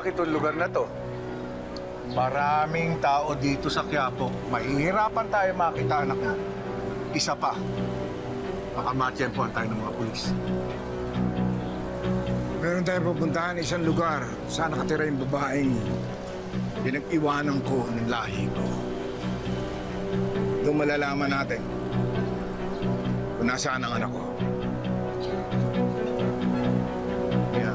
Bakit itong lugar na to? Maraming tao dito sa Quiapo. Mahihirapan tayo makita anak mo. Isa pa, baka matiyempohan tayo ng mga pulis. Meron tayong pupuntahan isang lugar. Saan nakatira yung babaeng pinag-iwanan ko ng lahi ko. Doon malalaman natin kung nasaan ang anak ko. Yeah.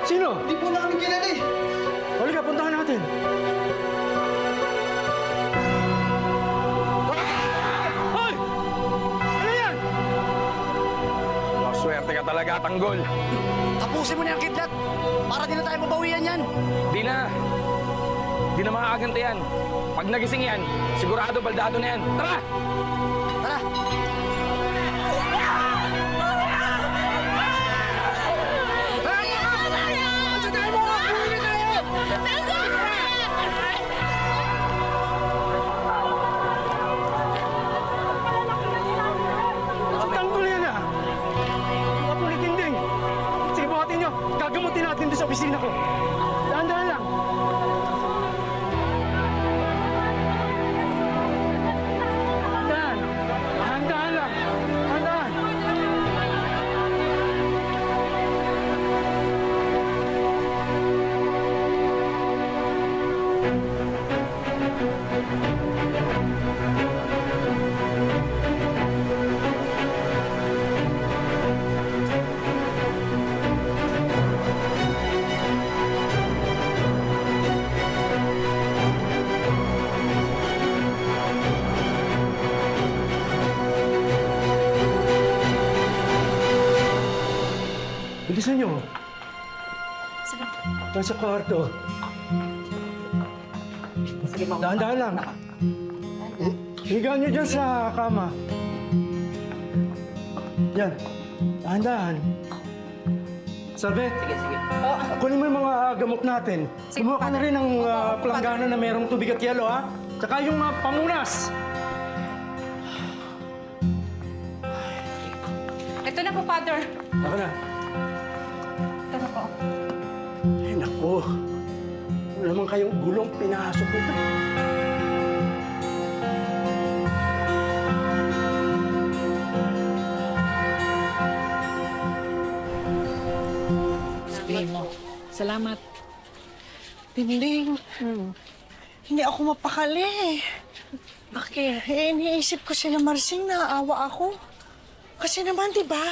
Sino? Hindi po namin kilala eh. Halika, puntahan natin. Hoy! Ano yan? Maswerte ka talaga, Tanggol. Tapusin mo na yung kidlat para di na tayo mabawian yan. Di na. Di na makakagante yan. Pag nagising yan, sigurado baldado na yan. Tara! Tara! Tanggol yan ah! Mapulitin din. Sige, buhatin nyo. Gagamutin natin doon sa opisina ko. Dahan-dahan lang. Dahan. Dahan-dahan lang. Dahan-dahan. Bilisan nyo. Sige. Nasa kwarto. Sige, ma'am. Dahan-dahan lang. Higaan nyo dyan sa kama. Yan. Dahan-dahan. Sabi, Sige. kunin mo yung mga gamot natin. Sige, Kumuha ka na Father. rin ng Opo, palanggana na merong tubig at yelo, ha? Tsaka yung pamunas. Ito na po, Father. Baka na. Ito na po. Ay, naku. Wala naman kayong gulong pinasok nito. Sabihin mo. Salamat. Dinding, hindi ako mapakali. Bakit? Iniisip ko sila Marsing, naaawa ako. Kasi naman, di ba,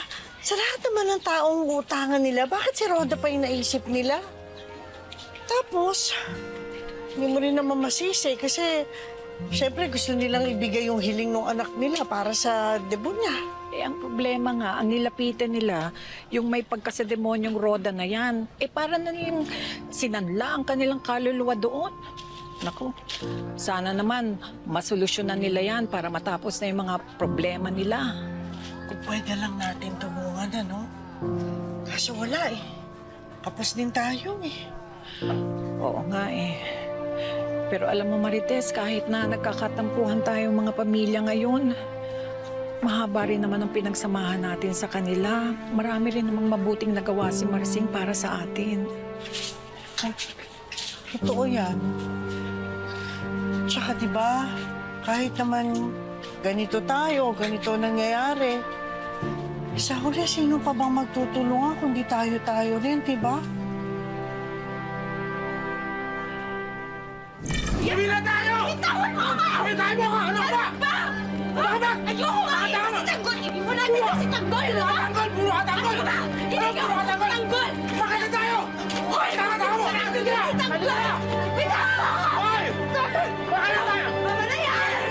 sa lahat naman ng taong utangan nila, bakit si Rhoda pa yung naisip nila? Tapos, hindi mo rin naman masisi kasi syempre gusto nilang ibigay yung hiling ng anak nila para sa debut niya. Eh, ang problema nga, ang nilapitan nila, yung may pagkasademonyong Rhoda na yan, para na nilang sinanla ang kanilang kaluluwa doon. Naku, sana naman masolusyonan nila yan para matapos na yung mga problema nila. Kung pwede lang natin tulungan, ano? Kaso wala eh. Kapos din tayo eh. Oo nga eh. Pero alam mo, Marites, kahit na nagkakatampuhan tayong mga pamilya ngayon, mahaba rin naman ang pinagsamahan natin sa kanila. Marami rin namang mabuting nagawa si Marsing para sa atin. Ay, totoo yan. Tsaka diba, kahit naman ganito tayo, ganito nangyayari, sa huli, sino pa bang magtutulungan kung di tayo-tayo rin, diba? Hindi na tayo! Bitawan mo ako! Bitawan mo ako! Ano ba? Ba? Ayoko nga eh! Kasi tanggol! Ibig mo na Ito si Tanggol, no? Tanggol! Puro ka Tanggol! Ano ba? Hindi ka puro ka Tanggol! Bakit na tayo? Hoy! Nakatawa mo! Sarado ka! Si Tanggol! Bitaw! Hoy! Bakit na tayo? Mama na yan!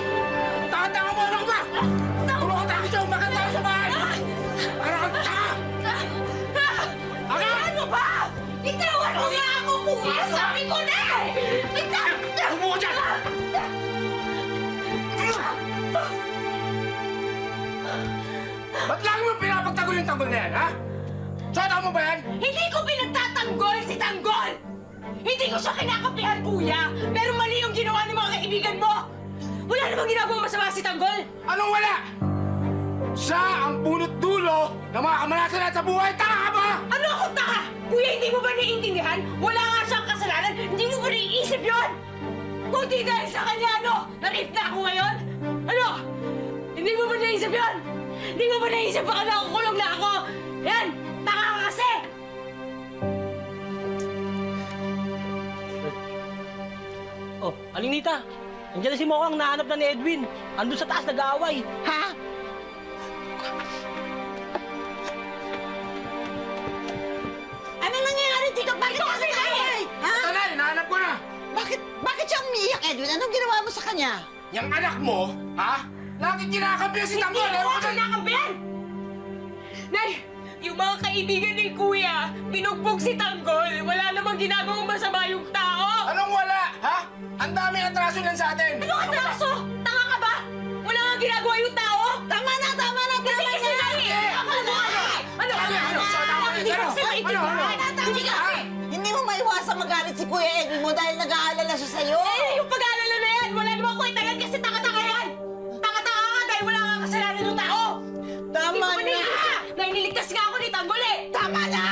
Takot-takot mo! Ano ka ba? Puro ka takot siya! Bakit tayo sa bahay? Ano ka taka? Ano ba? Itawan mo nga ako, kuya! Sabi ko na eh! Bumuha dyan! Ba't lagi mo pinapagtanggol yung tanggol na yan, ha? Sota mo ba yan? Hindi ko pinagtatanggol si Tanggol! Hindi ko siya kinakapihan, kuya! Pero mali yung ginawa ng mga kaibigan mo! Wala namang ginagawa masama si Tanggol! Anong wala? Siya ang punot dulo ng mga kamalasan natin sa buhay. Taka ka ba? Ano ako taka? Kuya, hindi mo ba naiintindihan? Wala nga siyang kasalanan! Hindi mo ba naiisip yun? Kung di dahil sa kanya, ano? Na-rape na ako ngayon? Ano? Hindi mo ba naisip yun? Hindi mo ba naisip baka nakukulong na ako? Yan! Taka ka kasi! Oh, Alinita, nandiyan na si Mokang nahanap na ni Edwin. Andun sa taas, nag-aaway. Ha? Ano nangyayari dito? Bakit kasi nangyayari? Ha? Ito na, hinahanap ko na. Bakit siya umiiyak, Edwin? Anong ginawa mo sa kanya? Yung anak mo, ha? Lagi kinakampiyan si Tanggol. Hindi ko ako nakabihan! Nay, yung mga kaibigan ni Kuya, binugbog si Tanggol. Wala namang ginagawang masama yung tao. Anong wala, ha? Ang daming atraso yan sa atin. Ano atraso? Tanga ka ba? Wala nga ginagawa yung tao. Tama na! Hindi kasi Nay! Ano? Ano? Hindi ko kasi maintindihan. Hindi kasi. Hindi mo maiwasang magalit si Kuya Edwin mo dahil nag-aalala siya sa'yo. Eh, yung pag-aalala na yan, wala namang kwenta yan kasi tanga-tanga yan. Tanga-tanga ka dahil wala nga kasalanan yung tao. Tama Hindi ko na! dahil niligtas nga ako ni Tanggol eh. Tama na!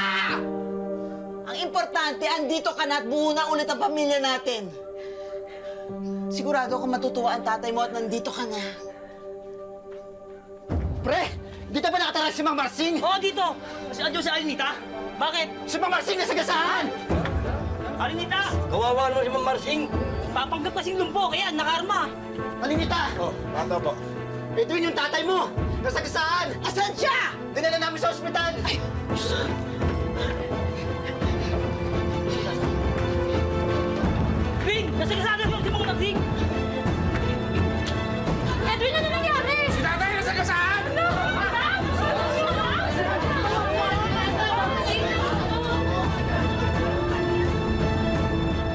Ang importante, andito ka na at buo na ulit ang pamilya natin. Sigurado akong matutuwa ang tatay mo at nandito ka na. Pre, dito ba nakatara si Mang Marsing? Oo, dito. Kasi andyan si Alinita. Bakit? Si Mang Marsing nasa gasahan! Alinita! Kawawa naman si Mang Marsing. Papanggap kasing lumpo, kaya nakarma. Alinita! Oh, bata po. Edwin yung tatay mo! Nasa gasahan! Asan siya? Dinala namin sa ospital! Ay! Edwin! Nasa gasahan na si Mang Marsing! Edwin, ano nangyari? Si tatay na sa gasahan.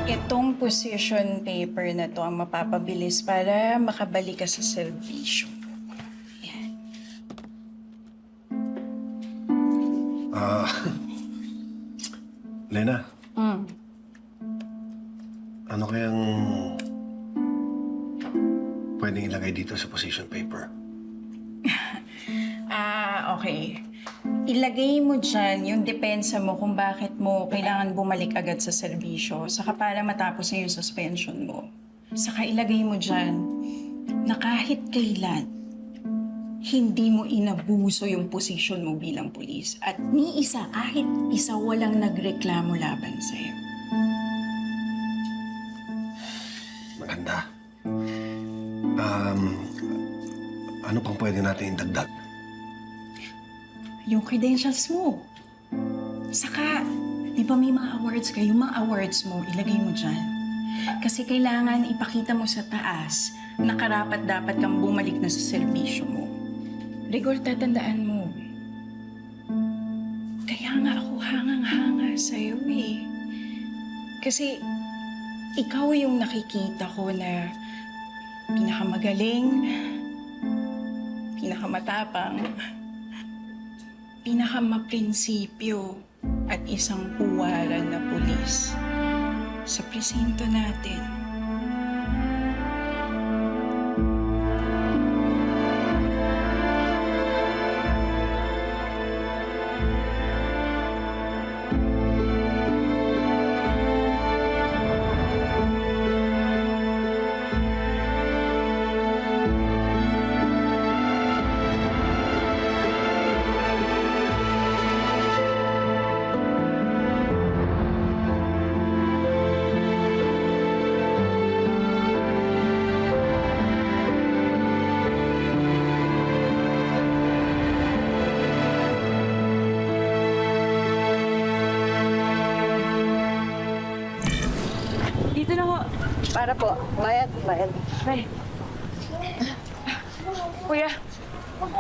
Itong position paper na to ang mapapabilis para makabalik ka sa serbisyo. Yan. Lena, ano kayang pwedeng ilagay dito sa position paper? Okay. Ilagay mo dyan yung depensa mo kung bakit mo kailangan bumalik agad sa serbisyo saka para matapos na yung suspension mo. Saka ilagay mo dyan na kahit kailan, hindi mo inabuso yung posisyon mo bilang pulis. At ni isa, kahit isa walang nagreklamo laban sa'yo. Maganda. Ano pang pwede natin idagdag? Yung credentials mo. Saka, di ba may mga awards ka? Yung mga awards mo, ilagay mo dyan. Kasi kailangan ipakita mo sa taas na karapat dapat kang bumalik na sa serbisyo mo. Rigor, tatandaan mo. Kaya nga ako hangang-hanga sa'yo eh. Kasi ikaw yung nakikita ko na pinakamagaling, pinakamatapang, pinakamaprinsipyo at isang puwaran na pulis sa presinto natin. Para po. Bayad. Nay. Kuya,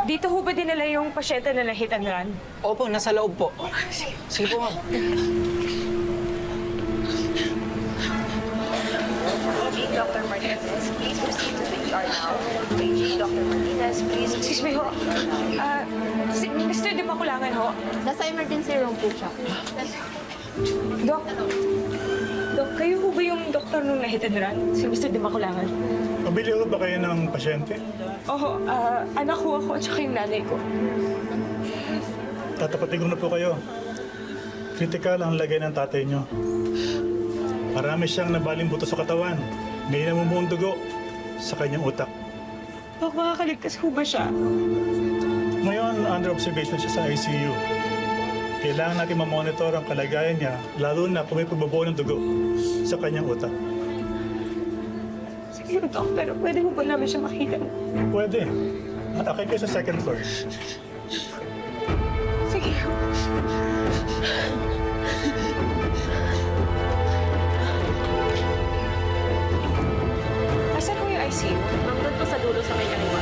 dito ho ba dinala yung pasyente na hit and run? Opo, nasa loob po. Sige po, ma'am. Dr. Martinez, please proceed to the ER now. Dr. Martinez, please. Excuse me ho. Si Mr. Di Makulangan ho. Nasa emergency room po siya. Dok, kayo ho ba yung doktor nung na-hit and run? Si Mr. Di Makulangan? Pabili ho ba kayo ng pasyente? Oho, anak ko ako at saka yung nanay ko. Tatapatin ko na po kayo. Kritikal ang lagay ng tatay nyo. Marami siyang nabaling buto sa katawan. May namumuong dugo sa kanyang utak. Dok, makakaligtas ho ba siya? Ngayon, under observation siya sa ICU. Kailangan natin mamonitor ang kalagayan niya, lalo na kung may pagbabaw ng dugo sa kanyang utak. Sige, Dok, pero pwede ho ba namin siya makita? Pwede. Akay kayo sa second floor. Sige. Asan ho yung ICU? Nandun po sa dulo sa may kaliwa.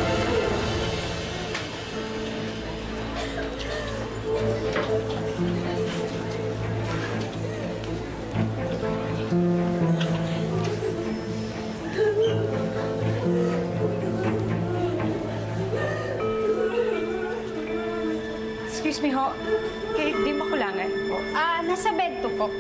Excuse me ho. Kay Di Makulangan po. Nasa bed to po.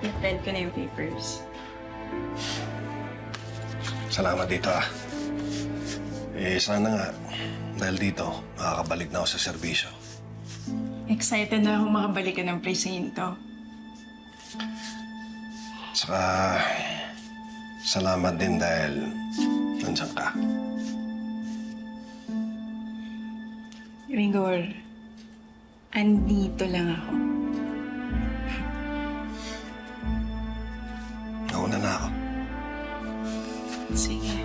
Na-print ko na yung papers. Salamat dito sana nga, dahil dito, makakabalik na ako sa serbisyo. Excited na ako makabalik ka ng presinto. Saka, salamat din dahil nandiyan ka. Rigor, andito lang ako. Nauna na ako. Sige.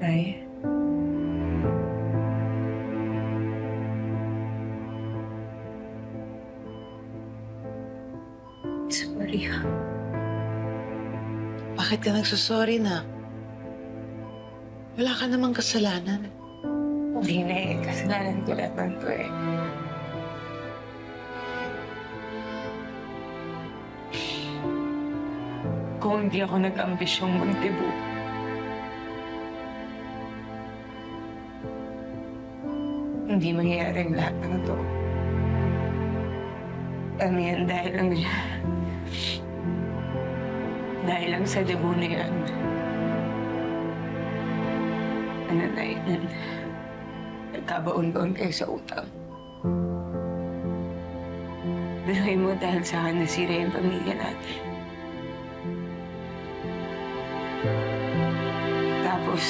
Tay. Sorry ha. Bakit ka nagsusorry na? Wala ka namang kasalanan. Hindi na eh. Kasalanan ko lahat to eh. Kung hindi ako nag-ambisyong mag-debut, hindi mangyayari ang lahat ng ito. Ano yan dahil lang Dahil lang sa debo na yan. Nagkabaon-baon kayo sa utang. Biruin mo dahil sa akin nasira yung pamilya natin. Tapos,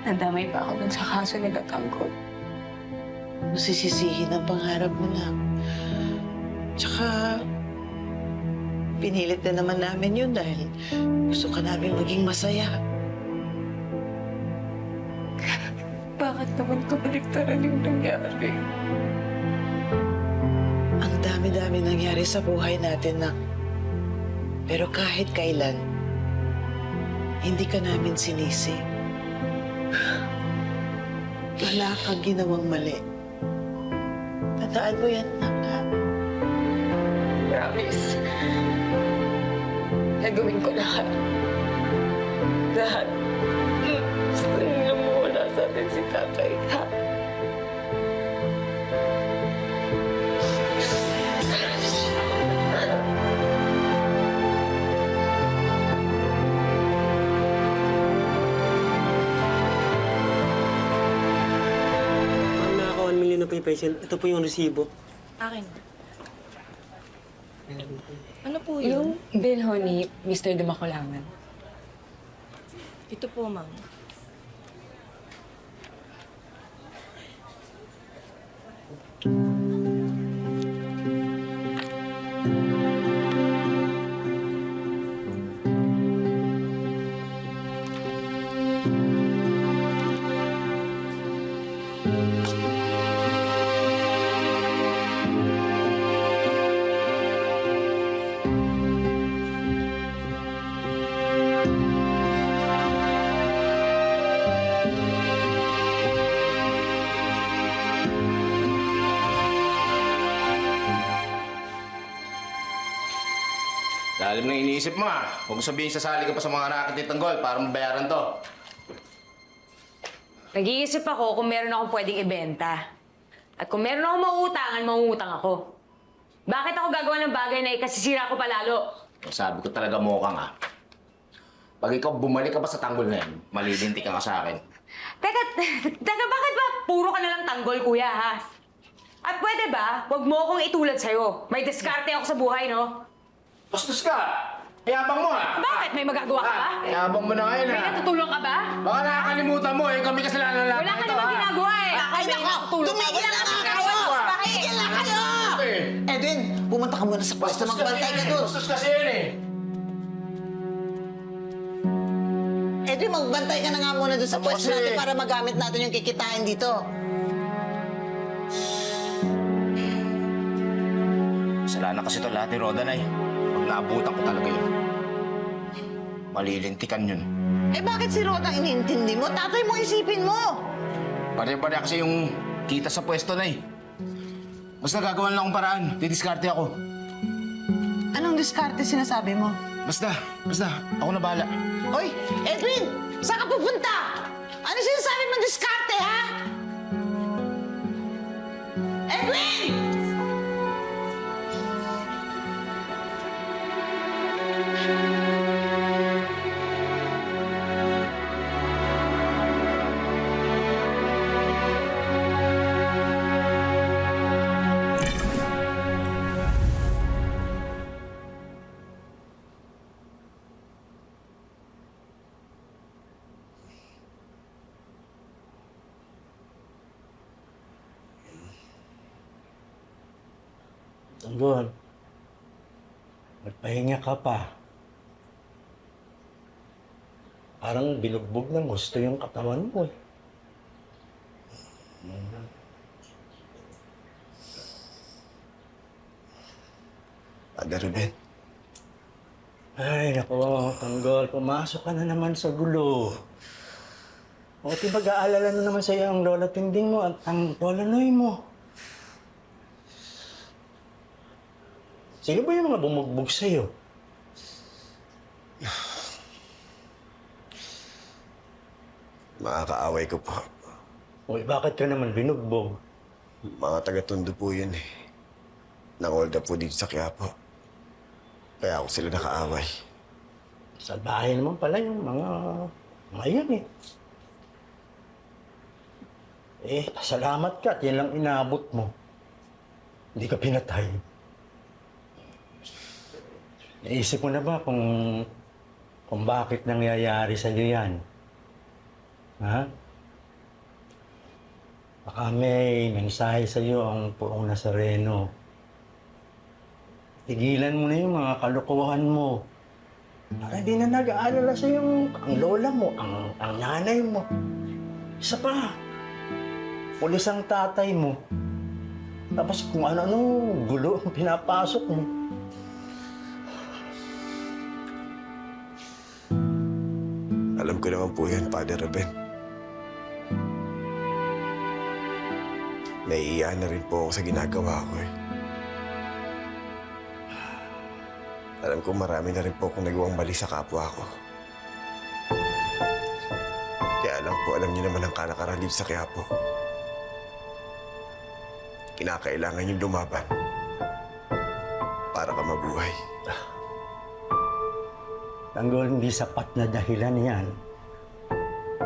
nadamay pa ako dun sa kaso ni Katanggol. Masisisihin ang pangarap mo lang. Tsaka, pinilit na naman namin yun dahil gusto ka namin maging masaya. Bakit naman kabaliktaran yung nangyari? Ang dami-dami nangyari sa buhay natin, Nak. Pero kahit kailan, hindi ka namin sinisi. Wala kang ginawang mali. Tandaan mo yan, Nak. Promise. Nagawin ko lahat. Lahat. Gusto niyo mawala sa atin si tatay, ha? Naka 1 million na po yung patient. Ito po yung resibo. Akin. Ano po yun? Yung bill ho ni Mr. Dumakulangan. Ito po, ma'am. Lalim na iniisip mo Huwag sabihin sasali ka pa sa mga racket ni Tanggol para mabayaran to. Nag-iisip ako kung meron akong pwedeng ibenta. At kung meron akong mauutangan, mauutang ako. Bakit ako gagawa ng bagay na ikasisira ko palalo? Sabi ko talaga mukha nga. Pag ikaw bumalik ka pa sa Tanggol na yan, malilinti ka nga sa akin. Teka, bakit ba puro ka na lang tanggol, kuya, ha? At pwede ba, huwag mo akong itulad sa'yo. May diskarte ako sa buhay, no? Bastos ka! Yabang mo Bakit? May magagawa ka ba? Yabang mo na ngayon May natutulong ka ba? Baka nakakalimutan mo kami kasalanan lang Wala ka naman ginagawa eh. Ay, nako! Tumigil na nga kayo! Tumigil na kayo! Edwin, pumunta ka muna sa pwesto. Magbantay ka doon. Bastos kasi yun Edwin, magbantay ka na nga muna doon sa pwesto natin para magamit natin yung kikitain dito. Kasalanan kasi ito lahat ni Rodanay. Pag naabutan ko talaga yun. Malilintikan yun. Eh bakit si Rodang iniintindi mo? Tatay mo isipin mo! Pare-pare kasi yung kita sa pwesto na Mas nagagawa lang akong paraan. Didiskarte ako. Anong diskarte sinasabi mo? Basta. Ako na bahala. Hoy, Edwin! Saan ka pupunta? Ano sinasabi mo diskarte, ha? Edwin! Tanggol, magpahinga ka pa. Parang binugbog ng gusto yung katawan mo Father Ruben. Ay, naku, Tanggol, pumasok ka na naman sa gulo. O, mag-aalala na naman sa'yo ang lola Tinding mo at ang lola Noy mo. Sino ba yung mga bumugbog sa'yo? Makakaaway ko po. Uy, bakit ka naman binugbog? Mga taga-Tondo po yun Nang-hold up po dito sa Quiapo. Kaya ako sila nakaaway. Salbahe naman pala yung mga yun eh. Salamat ka at yan lang inaabot mo. Hindi ka pinatay. Naisip mo na ba kung bakit nangyayari sa'yo yan? Ha? Baka may mensahe sa'yo ang Poong Nazareno. Tigilan mo na yung mga kalokohan mo. Para di na nag-aalala sa'yo ang lola mo, ang nanay mo. Isa pa, pulis ang tatay mo. Tapos kung ano-ano gulo ang pinapasok mo. Alam ko naman po yan, Father Ruben. Naiiyan na rin po ako sa ginagawa ko eh. Alam ko marami na rin po akong nagawang mali sa kapwa ko. Kaya alam niyo naman ang kalakaran dito sa Quiapo. Kinakailangan yung lumaban para ka mabuhay. Tanggol, hindi sapat na dahilan yan.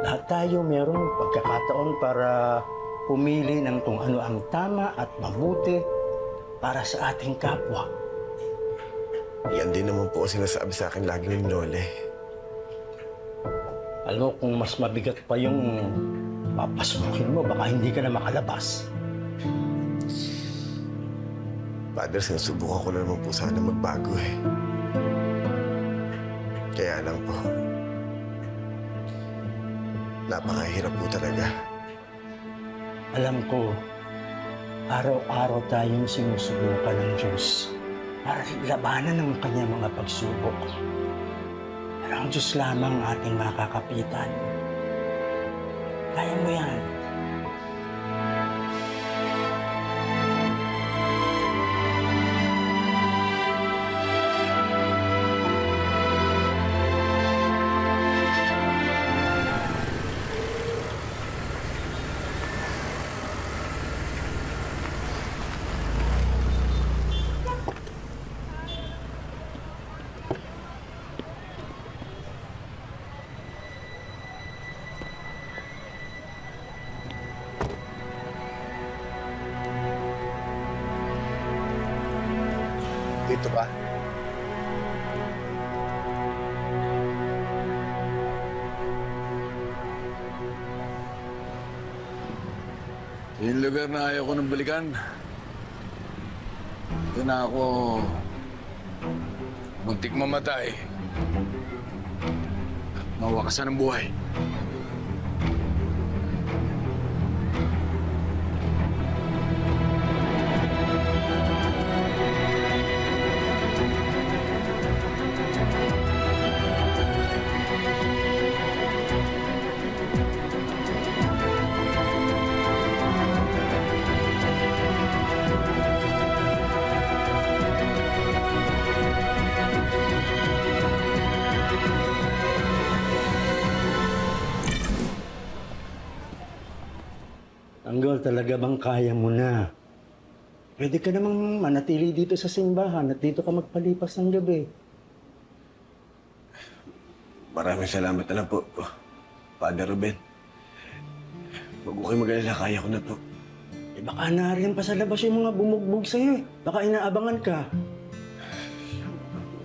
Lahat tayo mayroong pagkakataon para pumili ng kung ano ang tama at mabuti para sa ating kapwa. Yan din naman po sinasabi sa akin lagi ng Lole. Alam mo, kung mas mabigat pa yung papasukin mo, baka hindi ka na makalabas. Father, sinusubukan ko na naman po sana magbago eh. Kaya lang po, napakahirap po talaga. Alam ko, araw-araw tayong sinusubukan ng Diyos para labanan ang kanyang mga pagsubok. Pero ang Diyos lamang ang ating makakapitan. Kaya mo yan. Dito ba? Yung lugar na ayaw ko nang balikan. Ito na ako muntik mamatay. At mawakasan ng buhay. Tanggol, talaga bang kaya mo na? Pwede ka namang manatili dito sa simbahan at dito ka magpalipas ng gabi. Maraming salamat na lang po, Father Ruben. Huwag ko kayo mag-alala, kaya ko na po. Baka nariyan pa sa labas yung mga bumugbog sa'yo eh. Baka inaabangan ka.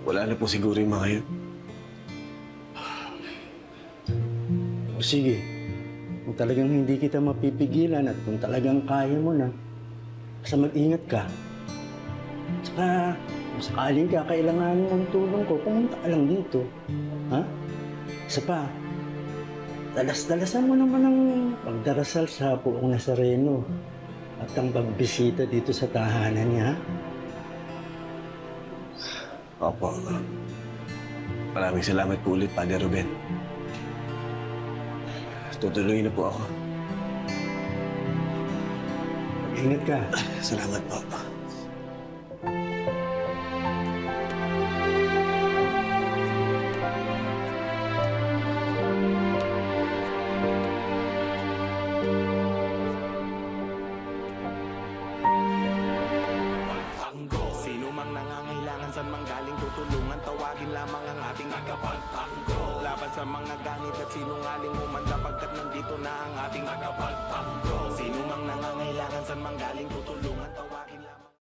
Wala na po siguro yung mga yun. O sige, kung talagang hindi kita mapipigilan at kung talagang kaya mo na, basta mag-ingat ka. Saka, kung sakaling kakailanganin ng tulong ko, pumunta ka lang dito. Ha? Isa pa, dalas-dalasan mo naman ang pagdarasal sa Poong Nazareno at ang pagbisita dito sa tahanan niya. Opo. Maraming salamat po ulit, Father Ruben. Tutuloy na po ako. Mag-ingat ka. Salamat po. Tanggol. sa mga ganit at sinungaling umanda pagkat nandito na ang ating tagapagtanggol. Sino mang nangangailangan sa manggaling tutulungan tawa.